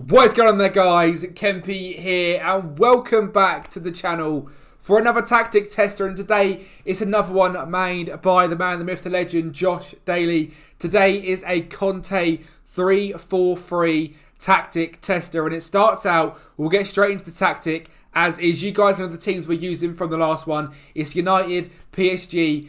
What is going on there, guys? Kempy here, and welcome back to the channel for another tactic tester. And today it's another one made by the man, the myth, the legend, Josh Daly. Today is a CONTE 3-4-3 tactic tester, and it starts out, we'll get straight into the tactic. As is, you guys know the teams we're using from the last one. It's United, PSG,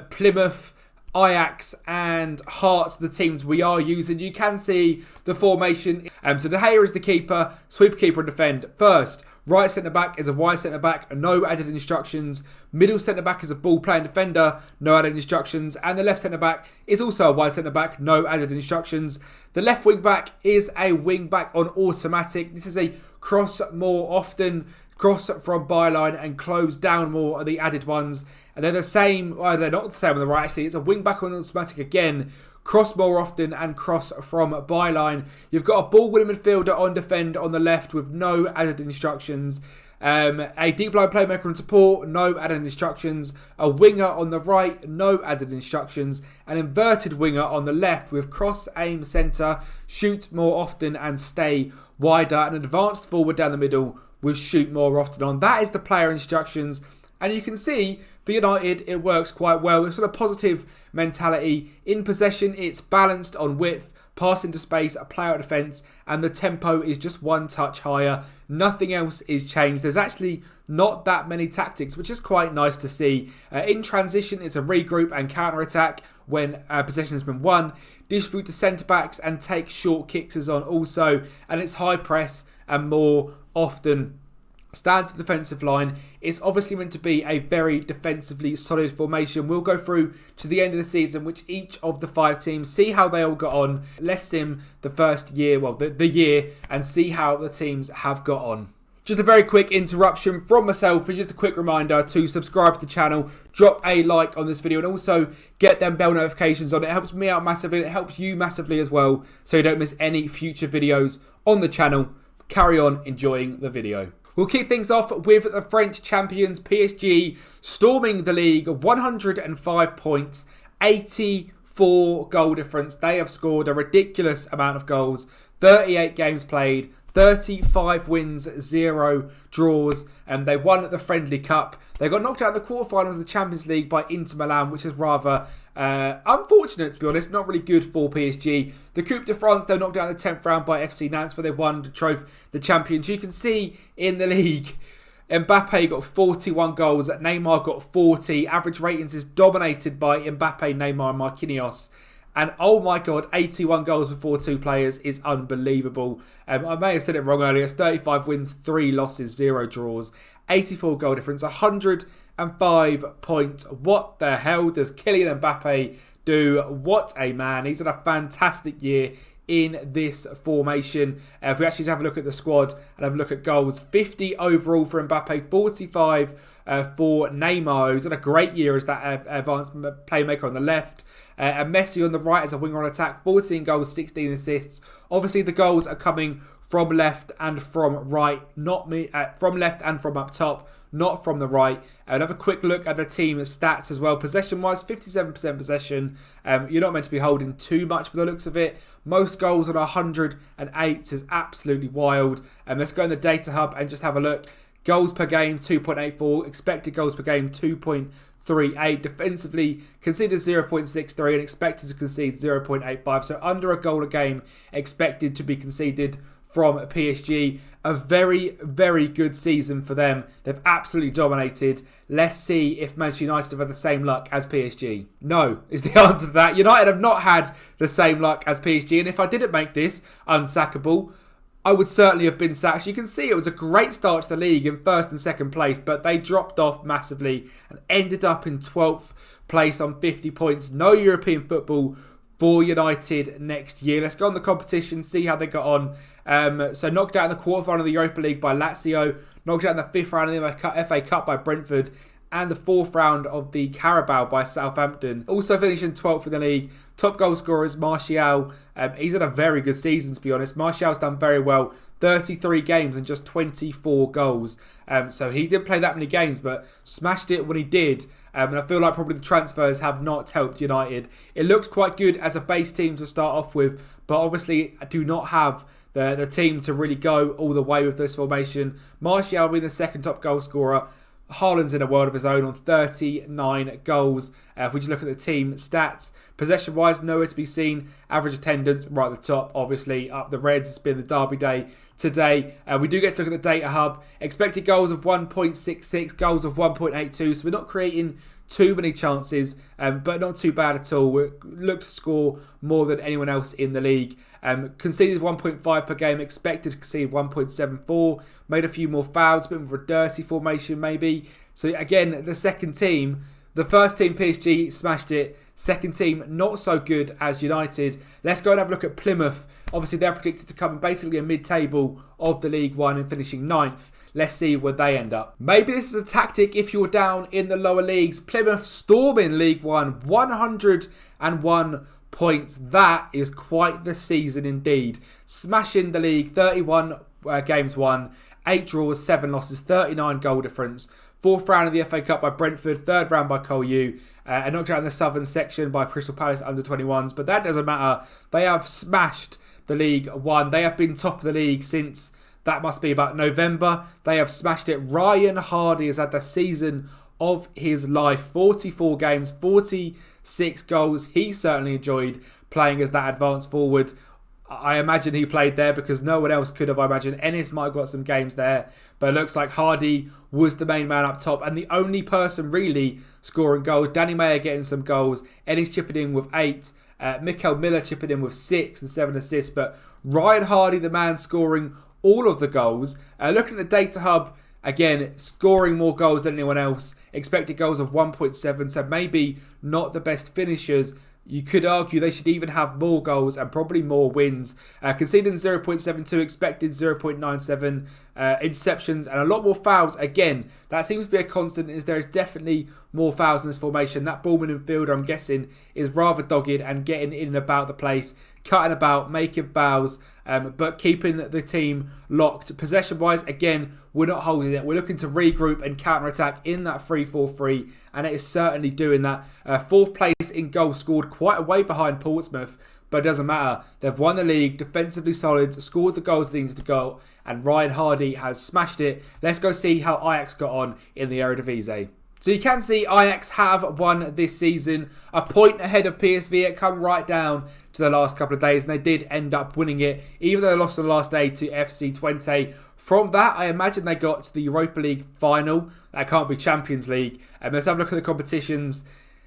Plymouth, Ajax and Hearts, the teams we are using. You can see the formation. So De Gea is the keeper, sweeper, keeper and defend. First, right centre back is a wide centre back, no added instructions. Middle centre back is a ball playing defender, no added instructions. And the left centre back is also a wide centre back, no added instructions. The left wing back is a wing back on automatic. This is a cross more often, cross from byline and close down more are the added ones. And they're the same, well, they're not the same on the right actually. It's a wing back on automatic again, cross more often and cross from byline. You've got a ball winning midfielder on defend on the left with no added instructions. A deep line playmaker and support, no added instructions. A winger on the right, no added instructions. An inverted winger on the left with cross, aim, centre, shoot more often and stay wider. An advanced forward down the middle with shoot more often on. That is the player instructions. And you can see for United, it works quite well. It's sort of positive mentality. In possession, it's balanced on width, pass into space, a player out defence, and the tempo is just one touch higher. Nothing else is changed. There's actually not that many tactics, which is quite nice to see. In transition, it's a regroup and counter-attack when possession has been won. Distribute to centre-backs and take short kicks is on also. And it's high press and more often. Stand to defensive line. It's obviously meant to be a very defensively solid formation. We'll go through to the end of the season, which each of the 5 teams, see how they all got on. Let's sim the first year, well, the year, and see how the teams have got on. Just a very quick interruption from myself. It's just a quick reminder to subscribe to the channel, drop a like on this video, and also get them bell notifications on. It helps me out massively, and it helps you massively as well, so you don't miss any future videos on the channel. Carry on enjoying the video. We'll kick things off with the French champions, PSG, storming the league, 105 points, 84 goal difference. They have scored a ridiculous amount of goals, 38 games played, 35 wins, 0 draws, and they won the Friendly Cup. They got knocked out in the quarterfinals of the Champions League by Inter Milan, which is rather unfortunate, to be honest. Not really good for PSG. The Coupe de France, they were knocked out in the 10th round by FC Nantes, but they won the trophy, the champions. You can see in the league, Mbappe got 41 goals, Neymar got 40. Average ratings is dominated by Mbappe, Neymar and Marquinhos. And oh my God, 81 goals before 2 players is unbelievable. I may have said it wrong earlier. It's 35 wins, 3 losses, 0 draws. 84 goal difference, 105 points. What the hell does Kylian Mbappe do? What a man. He's had a fantastic year in this formation. If we actually have a look at the squad and have a look at goals, 50 overall for Mbappe, 45 for Neymar, who's had a great year as that advanced playmaker on the left. And Messi on the right as a winger on attack, 14 goals, 16 assists. Obviously the goals are coming from left and from right, not me, from left and from up top, not from the right. And have a quick look at the team stats as well. Possession-wise, 57% possession. You're not meant to be holding too much by the looks of it. Most goals on 108 is absolutely wild. Let's go in the data hub and just have a look. Goals per game, 2.84. Expected goals per game, 2.38. Defensively, conceded 0.63 and expected to concede 0.85. So under a goal a game expected to be conceded from PSG. A very, very good season for them. They've absolutely dominated. Let's see if Manchester United have had the same luck as PSG. No, is the answer to that. United have not had the same luck as PSG. And if I didn't make this unsackable, I would certainly have been sacked. You can see it was a great start to the league in 1st and 2nd place, but they dropped off massively and ended up in 12th place on 50 points. No European football for United next year. Let's go on the competition, see how they got on. So knocked out in the quarterfinal of the Europa League by Lazio, knocked out in the 5th round of the FA Cup by Brentford, and the 4th round of the Carabao by Southampton. Also finishing 12th in the league. Top goal scorer is Martial. He's had a very good season, to be honest. Martial's done very well. 33 games and just 24 goals. So he didn't play that many games, but smashed it when he did. And I feel like probably the transfers have not helped United. It looked quite good as a base team to start off with, but obviously I do not have the team to really go all the way with this formation. Martial being the 2nd top goal scorer. Haaland's in a world of his own on 39 goals. If we just look at the team stats, possession-wise, nowhere to be seen. Average attendance right at the top, obviously. Up the Reds, it's been the derby day today. We do get to look at the data hub. Expected goals of 1.66, goals of 1.82. So we're not creating too many chances, but not too bad at all. We look to score more than anyone else in the league. Conceded 1.5 per game, expected to concede 1.74. Made a few more fouls, a bit of a dirty formation maybe. So again, the second team, the first team PSG smashed it. Second team not so good as United. Let's go and have a look at Plymouth. Obviously they're predicted to come in basically a mid-table of the League One and finishing 9th. Let's see where they end up. Maybe this is a tactic if you're down in the lower leagues. Plymouth storming League One, 101 points. That is quite the season indeed. Smashing the league, 31 games won, 8 draws, 7 losses, 39 goal difference. 4th round of the FA Cup by Brentford, 3rd round by Colu, and knocked out in the southern section by Crystal Palace under-21s. But that doesn't matter. They have smashed the League One. They have been top of the league since, that must be about November. They have smashed it. Ryan Hardy has had the season of his life. 44 games, 46 goals. He certainly enjoyed playing as that advanced forward. I imagine he played there because no one else could have. I imagine Ennis might have got some games there, but it looks like Hardy was the main man up top and the only person really scoring goals. Danny Mayer getting some goals. Ennis chipping in with 8. Mikael Miller chipping in with 6 and 7 assists. But Ryan Hardy, the man scoring all of the goals. Looking at the data hub, again, scoring more goals than anyone else. Expected goals of 1.7, so maybe not the best finishers. You could argue they should even have more goals and probably more wins. Conceding 0.72, expected 0.97, interceptions and a lot more fouls. Again, that seems to be a constant, is there is definitely more fouls in this formation. That ballman midfielder, I'm guessing, is rather dogged and getting in and about the place, cutting about, making fouls, but keeping the team locked. Possession-wise, again, we're not holding it. We're looking to regroup and counter-attack in that 3-4-3, and it is certainly doing that. 4th place in goals scored, quite a way behind Portsmouth, but it doesn't matter. They've won the league, defensively solid, scored the goals they needed to go, and Ryan Hardy has smashed it. Let's go see how Ajax got on in the Eredivisie. So you can see Ajax have won this season. A point ahead of PSV. It come right down to the last couple of days, and they did end up winning it, even though they lost on the last day to FC23. From that, I imagine they got to the Europa League final. That can't be Champions League. Let's have a look at the competitions.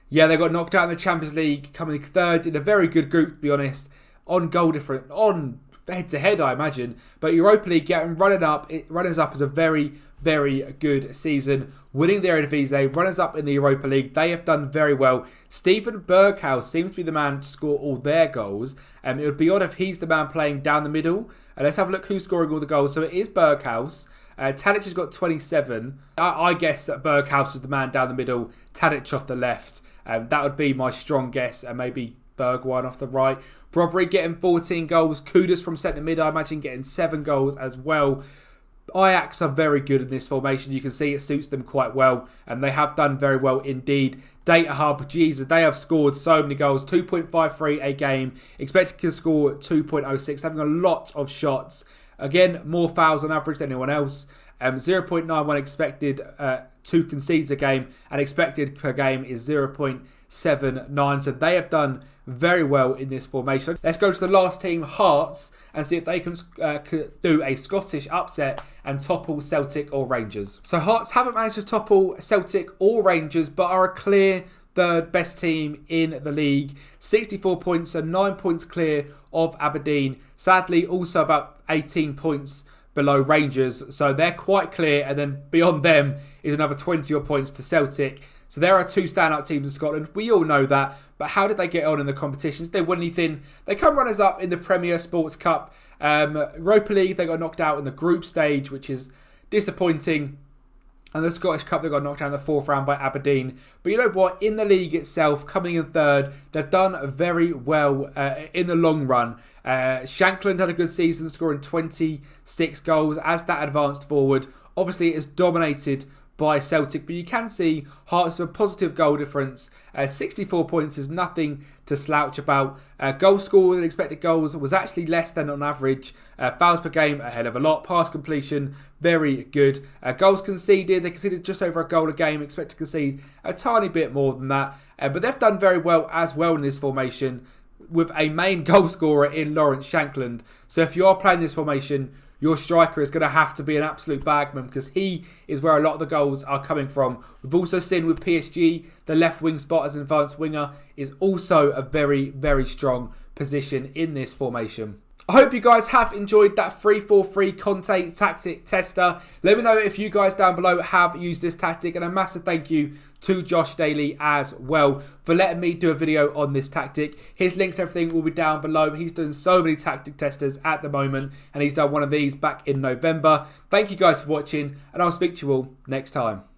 Yeah, they got knocked out in the Champions League, coming 3rd in a very good group, to be honest. On goal difference, on head-to-head, I imagine. But Europa League getting runners up is a very, very good season. Winning the Eredivisie, runners-up in the Europa League. They have done very well. Steven Berghuis seems to be the man to score all their goals. It would be odd if he's the man playing down the middle. Let's have a look who's scoring all the goals. So it is Berghuis. Tadic has got 27. I guess that Berghuis is the man down the middle. Tadic off the left. That would be my strong guess. And maybe Bergwijn off the right. Robbery getting 14 goals. Kudus from centre mid, I imagine, getting 7 goals as well. Ajax are very good in this formation. You can see it suits them quite well, and they have done very well indeed. Data Hub, Jesus, they have scored so many goals. 2.53 a game. Expected to score 2.06, having a lot of shots. Again, more fouls on average than anyone else. 0.91 expected to concede a game, and expected per game is 0.79. So they have done very well in this formation. Let's go to the last team, Hearts, and see if they can do a Scottish upset and topple Celtic or Rangers. So Hearts haven't managed to topple Celtic or Rangers, but are a clear 3rd best team in the league. 64 points and 9 points clear of Aberdeen. Sadly, also about 18 points below Rangers, so they're quite clear, and then beyond them is another 20 odd points to Celtic. So there are 2 standout teams in Scotland. We all know that, but how did they get on in the competitions? Did they win anything? They come runners up in the Premier Sports Cup. Europa League, they got knocked out in the group stage, which is disappointing. And the Scottish Cup, they got knocked down in the 4th round by Aberdeen. But you know what? In the league itself, coming in 3rd, they've done very well in the long run. Shankland had a good season, scoring 26 goals as that advanced forward. Obviously, it is dominated by Celtic, but you can see Hearts have a positive goal difference. 64 points is nothing to slouch about. Goal scored and expected goals was actually less than on average. Fouls per game, a hell of a lot. Pass completion, very good. Goals conceded, they conceded just over a goal a game. Expect to concede a tiny bit more than that. But they've done very well as well in this formation with a main goal scorer in Lawrence Shankland. So if you are playing this formation, your striker is going to have to be an absolute bagman because he is where a lot of the goals are coming from. We've also seen with PSG, the left wing spot as an advanced winger is also a very, very strong position in this formation. I hope you guys have enjoyed that 3-4-3 CONTE tactic tester. Let me know if you guys down below have used this tactic, and a massive thank you to Josh Daly as well for letting me do a video on this tactic. His links and everything will be down below. He's done so many tactic testers at the moment, and he's done one of these back in November. Thank you guys for watching, and I'll speak to you all next time.